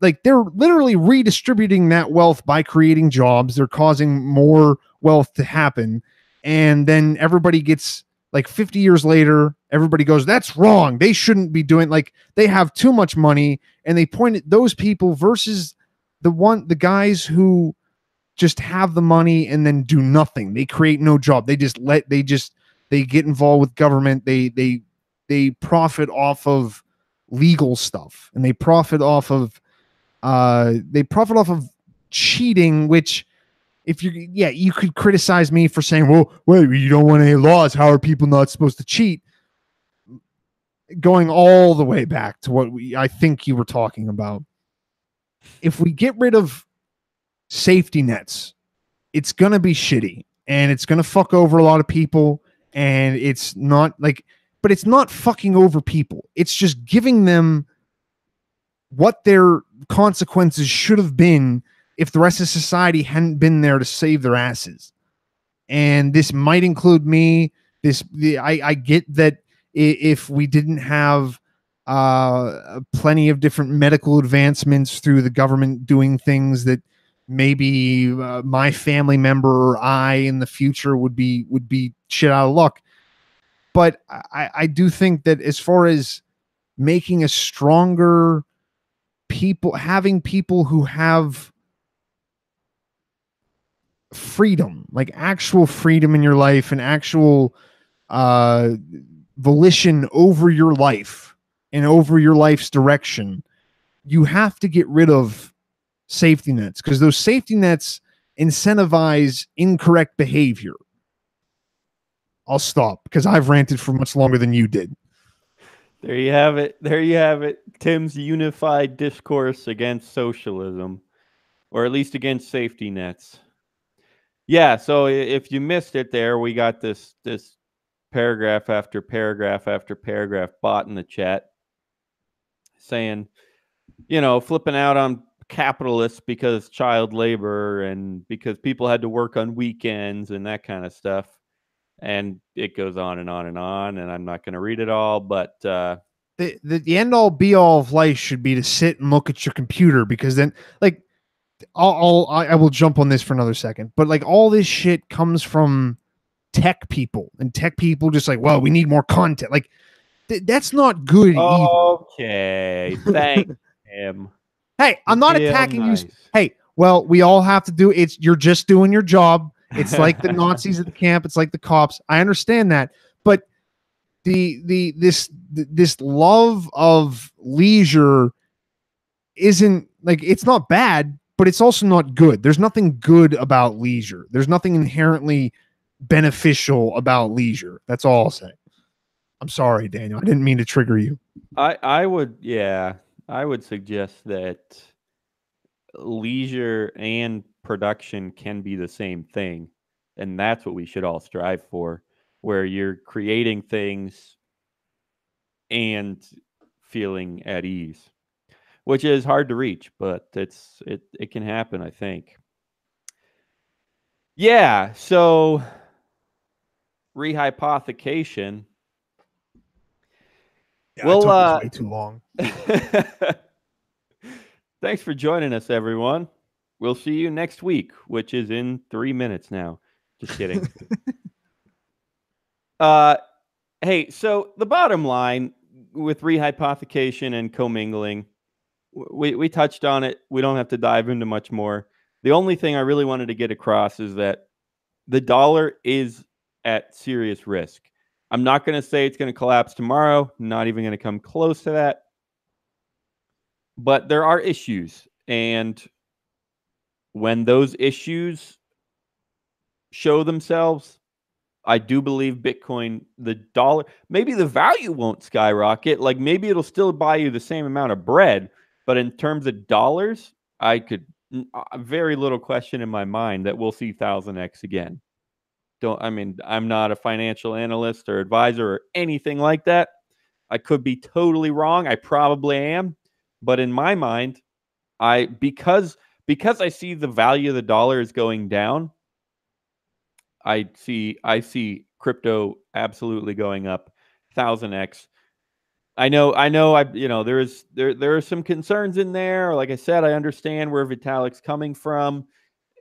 like they're literally redistributing that wealth by creating jobs. They're causing more wealth to happen, and then everybody gets, like, 50 years later, everybody goes, that's wrong. They shouldn't be doing, like, they have too much money, and they point at those people versus the guys who just have the money and then do nothing. They create no job. They get involved with government. They profit off of legal stuff, and they profit off of cheating, which, you could criticize me for saying, well, you don't want any laws. How are people not supposed to cheat? Going all the way back to what I think you were talking about. If we get rid of safety nets, it's going to be shitty, and it's going to fuck over a lot of people. And it's not but it's not fucking over people. It's just giving them what their consequences should have been if the rest of society hadn't been there to save their asses. And this might include me. I get that if we didn't have plenty of different medical advancements through the government doing things that maybe my family member or I in the future would be shit out of luck. But I do think that as far as making a stronger people, having people who have freedom, like actual freedom in your life and actual volition over your life and over your life's direction, you have to get rid of safety nets, because those safety nets incentivize incorrect behavior. I'll stop because I've ranted for much longer than you did. There you have it. There you have it. Tim's unified discourse against socialism, or at least against safety nets. Yeah, so if you missed it there, we got this paragraph after paragraph after paragraph bot in the chat saying, flipping out on capitalists because child labor and because people had to work on weekends and that kind of stuff. And it goes on and on and on, and I'm not going to read it all, but the end all be all of life should be to sit and look at your computer, because then, like, I will jump on this for another second, but like all this shit comes from tech people, and tech people just like, well, we need more content. Like that's not good either. Okay, thank him. Hey, I'm not attacking you. Hey, well, we all have to do it. You're just doing your job. It's like the Nazis at the camp. It's like the cops. I understand that, but this love of leisure isn't, like, it's not bad, but it's also not good. There's nothing good about leisure. There's nothing inherently beneficial about leisure. That's all I'll say. I'm sorry, Daniel. I didn't mean to trigger you. I would suggest that leisure and production can be the same thing, and that's what we should all strive for, where you're creating things and feeling at ease, which is hard to reach, but it can happen, I think. Yeah, so rehypothecation. Yeah, well, it took way too long. Thanks for joining us, everyone. We'll see you next week, which is in 3 minutes now. Just kidding. Hey, so the bottom line with rehypothecation and commingling, we touched on it. We don't have to dive into much more. The only thing I really wanted to get across is that the dollar is at serious risk. I'm not going to say it's going to collapse tomorrow. Not even going to come close to that. But there are issues. And when those issues show themselves, I do believe Bitcoin, the dollar, maybe the value won't skyrocket. Like maybe it'll still buy you the same amount of bread. But in terms of dollars, I could very little question in my mind that we'll see 1000x again. I'm not a financial analyst or advisor or anything like that. I could be totally wrong. I probably am. But in my mind, because I see the value of the dollar is going down, I see crypto absolutely going up 1000x. I know there are some concerns in there. Like I said, I understand where Vitalik's coming from,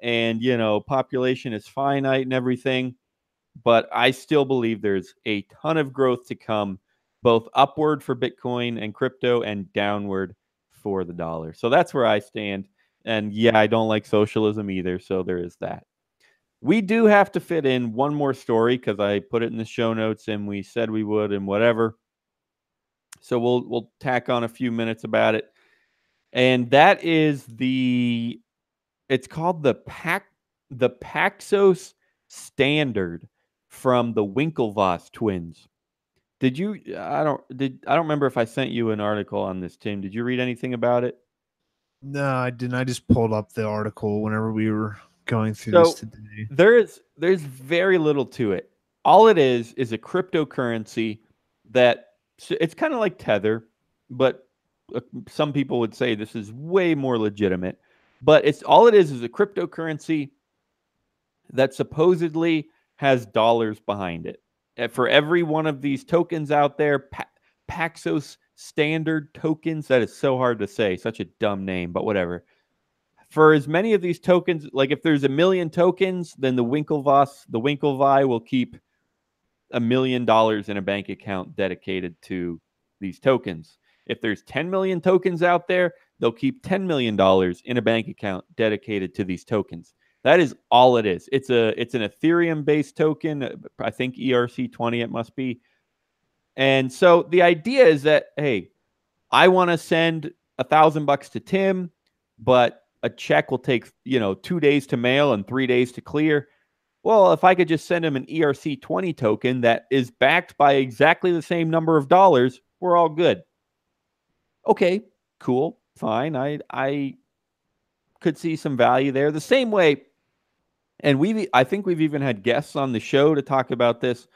and population is finite and everything, but I still believe there's a ton of growth to come, both upward for Bitcoin and crypto and downward for the dollar. So that's where I stand. And yeah, I don't like socialism either, so there is that. We do have to fit in one more story because I put it in the show notes and we said we would and whatever. So we'll tack on a few minutes about it. And that is it's called the Paxos standard from the Winklevoss twins. I don't remember if I sent you an article on this, Tim. Did you read anything about it? No, I didn't. I just pulled up the article whenever we were going through this today. There's very little to it. All it is a cryptocurrency that it's kind of like Tether, but some people would say this is way more legitimate. But all it is a cryptocurrency that supposedly has dollars behind it. For every one of these tokens out there, Paxos standard tokens, that is so hard to say, such a dumb name, but whatever. For as many of these tokens, like if there's 1 million tokens, then the Winklevi will keep $1 million in a bank account dedicated to these tokens. If there's 10 million tokens out there, they'll keep $10 million in a bank account dedicated to these tokens. That is all it is. It's an Ethereum-based token. I think ERC20 it must be. And so the idea is that, hey, I want to send $1,000 to Tim, but a check will take 2 days to mail and 3 days to clear. Well, if I could just send him an ERC20 token that is backed by exactly the same number of dollars, we're all good. Okay, cool, fine. I could see some value there. The same way, and I think we've even had guests on the show to talk about this,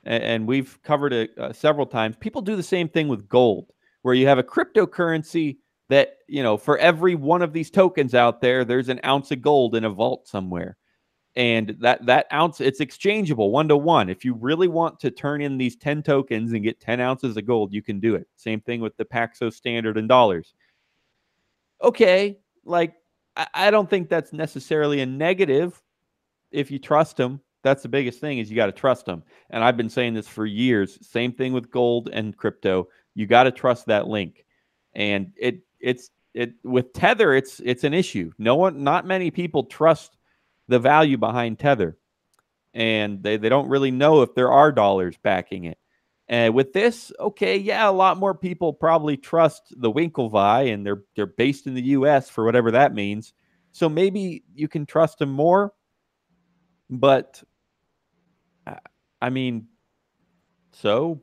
and we've covered it several times. People do the same thing with gold, where you have a cryptocurrency that, for every one of these tokens out there, there's an ounce of gold in a vault somewhere. And that ounce, it's exchangeable 1-to-1. If you really want to turn in these 10 tokens and get 10 ounces of gold, you can do it. Same thing with the Paxos standard in dollars. Okay, like, I don't think that's necessarily a negative if you trust them. That's the biggest thing, is you got to trust them. And I've been saying this for years. Same thing with gold and crypto. You got to trust that link. And with Tether, it's an issue. Not many people trust the value behind Tether, and they don't really know if there are dollars backing it. And with this, okay, yeah, a lot more people probably trust the Winklevi, and they're based in the U.S. for whatever that means. So maybe you can trust them more. But I mean, so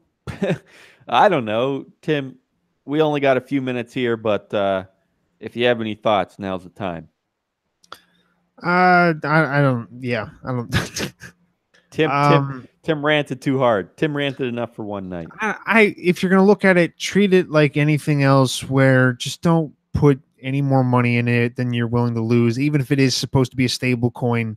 I don't know, Tim. We only got a few minutes here, but if you have any thoughts, now's the time. I don't. Yeah, I don't. Tim ranted too hard. Tim ranted enough for one night. If you're gonna look at it, treat it like anything else, where just don't put any more money in it than you're willing to lose, even if it is supposed to be a stable coin.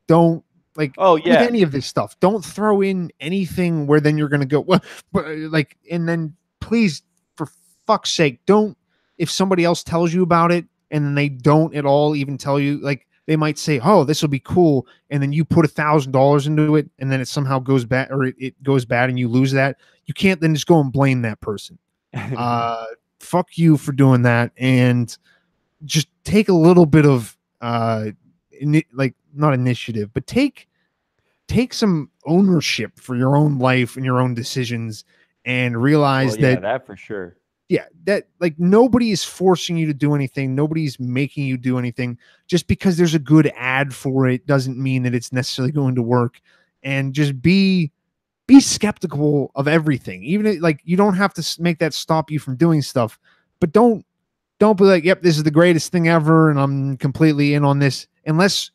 Don't with any of this stuff. Don't throw in anything where then you're gonna go and then please, for fuck's sake, don't if somebody else tells you about it and then they don't at all even tell you, like they might say, oh, this will be cool, and then you put $1,000 into it and then it somehow goes bad, or it goes bad and you lose that, you can't then just go and blame that person. Fuck you for doing that, and just take a little bit of like not initiative, but take some ownership for your own life and your own decisions, and realize that for sure. Yeah, that like nobody is forcing you to do anything. Nobody's making you do anything. Just because there's a good ad for it doesn't mean that it's necessarily going to work. And just be skeptical of everything. Even like you don't have to make that stop you from doing stuff, but don't be like, yep, this is the greatest thing ever and I'm completely in on this, unless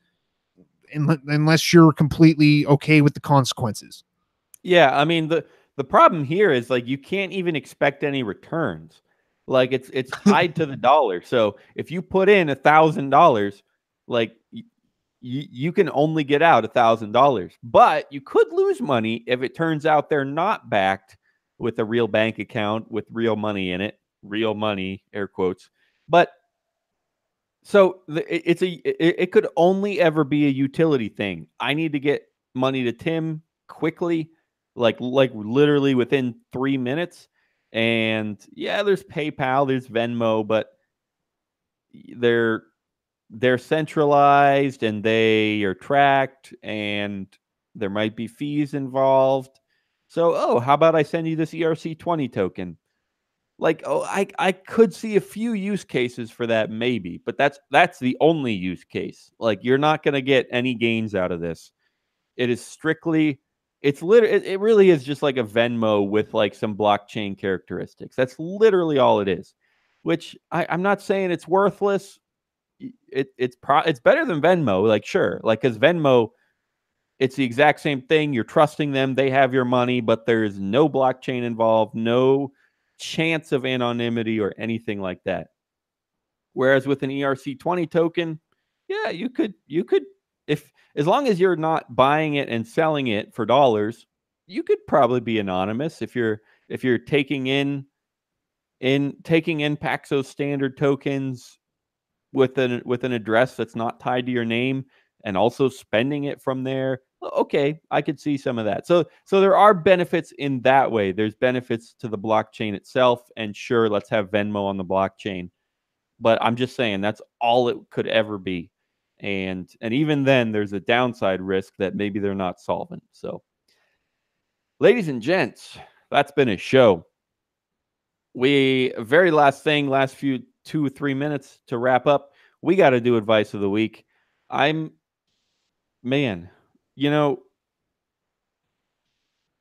you're completely okay with the consequences. Yeah, I mean the problem here is like you can't even expect any returns. Like it's tied to the dollar. So if you put in $1,000, like you can only get out $1,000, but you could lose money if it turns out they're not backed with a real bank account with real money in it, real money, air quotes. But so it could only ever be a utility thing. I need to get money to Tim quickly, like literally within 3 minutes. And yeah, there's PayPal, there's Venmo, but they're centralized and they are tracked, and there might be fees involved. So, oh, how about I send you this ERC20 token? Like, oh, I could see a few use cases for that, maybe, but that's the only use case. Like, you're not going to get any gains out of this. It is strictly, it really is just like a Venmo with like some blockchain characteristics. That's literally all it is. Which I'm not saying it's worthless. It's better than Venmo, like sure, like because Venmo, it's the exact same thing. You're trusting them, they have your money, but there's no blockchain involved, no chance of anonymity or anything like that. Whereas with an ERC20 token, yeah, you could if as long as you're not buying it and selling it for dollars, you could probably be anonymous if you're taking in Paxos standard tokens with an address that's not tied to your name and also spending it from there. Okay, I could see some of that. So there are benefits in that way. There's benefits to the blockchain itself, and sure, let's have Venmo on the blockchain. But I'm just saying that's all it could ever be. And even then there's a downside risk that maybe they're not solvent. So ladies and gents, that's been a show. Very last thing, last few 2 or 3 minutes to wrap up. We got to do advice of the week. Man, you know,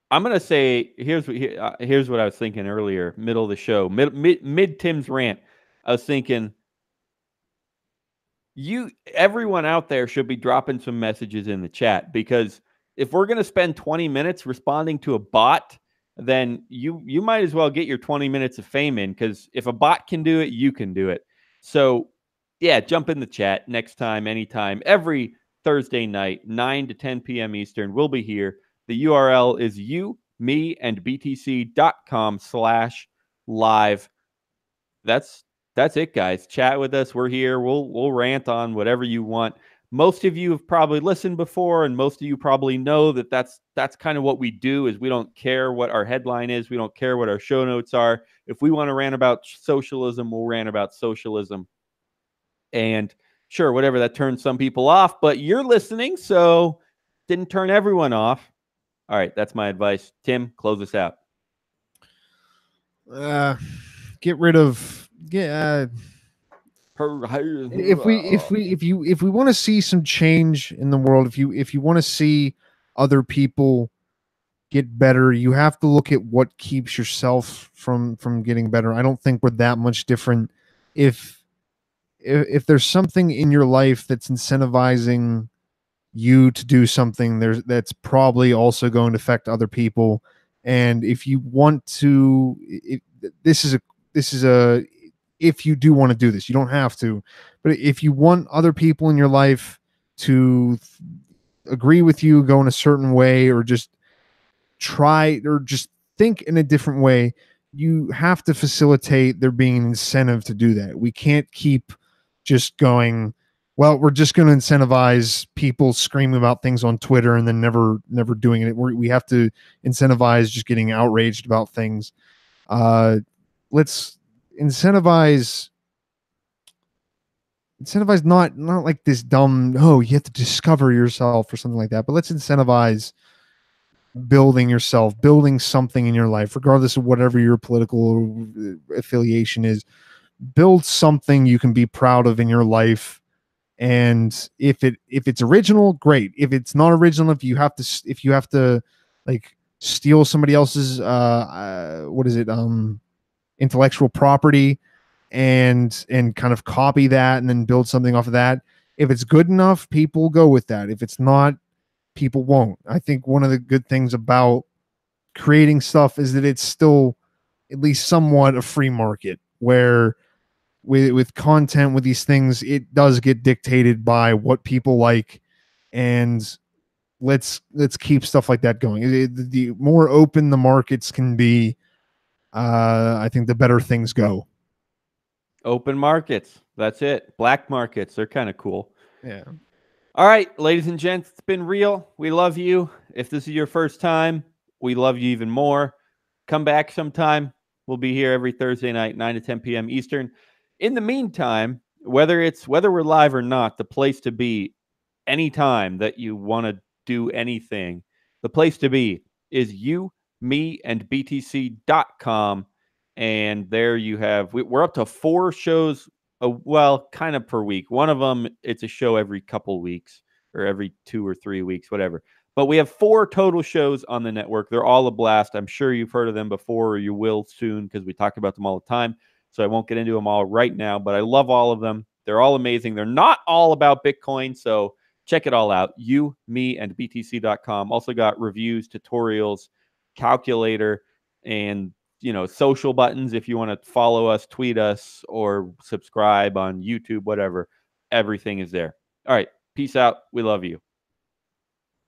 I'm gonna say here's what I was thinking earlier, middle of the show, mid Tim's rant. I was thinking, everyone out there should be dropping some messages in the chat, because if we're gonna spend 20 minutes responding to a bot, then you might as well get your 20 minutes of fame in, because if a bot can do it, you can do it. So yeah, jump in the chat next time, anytime, every Thursday night, 9 to 10 p.m. Eastern. We'll be here. The URL is btc.com/live. That's it, guys. Chat with us. We're here. We'll rant on whatever you want. Most of you have probably listened before, and most of you probably know that that's kind of what we do. Is we don't care what our headline is. We don't care what our show notes are. If we want to rant about socialism, we'll rant about socialism. And sure, whatever, that turns some people off, but you're listening, so didn't turn everyone off. All right, that's my advice. Tim, close us out. Get rid of if we want to see some change in the world, if you want to see other people get better, you have to look at what keeps yourself from getting better. I don't think we're that much different. If there's something in your life that's incentivizing you to do something, that's probably also going to affect other people. And if you want to, this is a if you do want to do this, you don't have to, but if you want other people in your life to agree with you, go in a certain way, or just try, or just think in a different way, you have to facilitate there being an incentive to do that. We can't keep just going, well, we're just going to incentivize people screaming about things on Twitter and then never doing it. We have to incentivize just getting outraged about things. Let's incentivize not like this dumb, oh, you have to discover yourself or something like that, but let's incentivize building yourself, building something in your life, regardless of whatever your political affiliation is. Build something you can be proud of in your life. And if it's original, great. If it's not original, if you have to like steal somebody else's intellectual property and kind of copy that and then build something off of that, if it's good enough, people will go with that. If it's not, people won't. I think one of the good things about creating stuff is that it's still at least somewhat a free market, where with content, with these things, it does get dictated by what people like, and let's keep stuff like that going. The more open the markets can be, I think the better things go. Open markets. That's it. Black markets. They're kind of cool. Yeah. All right, ladies and gents, it's been real. We love you. If this is your first time, we love you even more. Come back sometime. We'll be here every Thursday night, 9 to 10 p.m. Eastern. In the meantime, whether we're live or not, the place to be anytime that you want to do anything, the place to be is you, me, and BTC.com. And there you have, we're up to 4 shows, well, kind of per week. One of them, it's a show every couple weeks or every 2 or 3 weeks, whatever. But we have 4 total shows on the network. They're all a blast. I'm sure you've heard of them before, or you will soon, because we talk about them all the time. So I won't get into them all right now, but I love all of them. They're all amazing. They're not all about Bitcoin, so check it all out. You, me, and BTC.com. Also got reviews, tutorials, calculator, and social buttons if you want to follow us, tweet us, or subscribe on YouTube, whatever. Everything is there. All right. Peace out. We love you.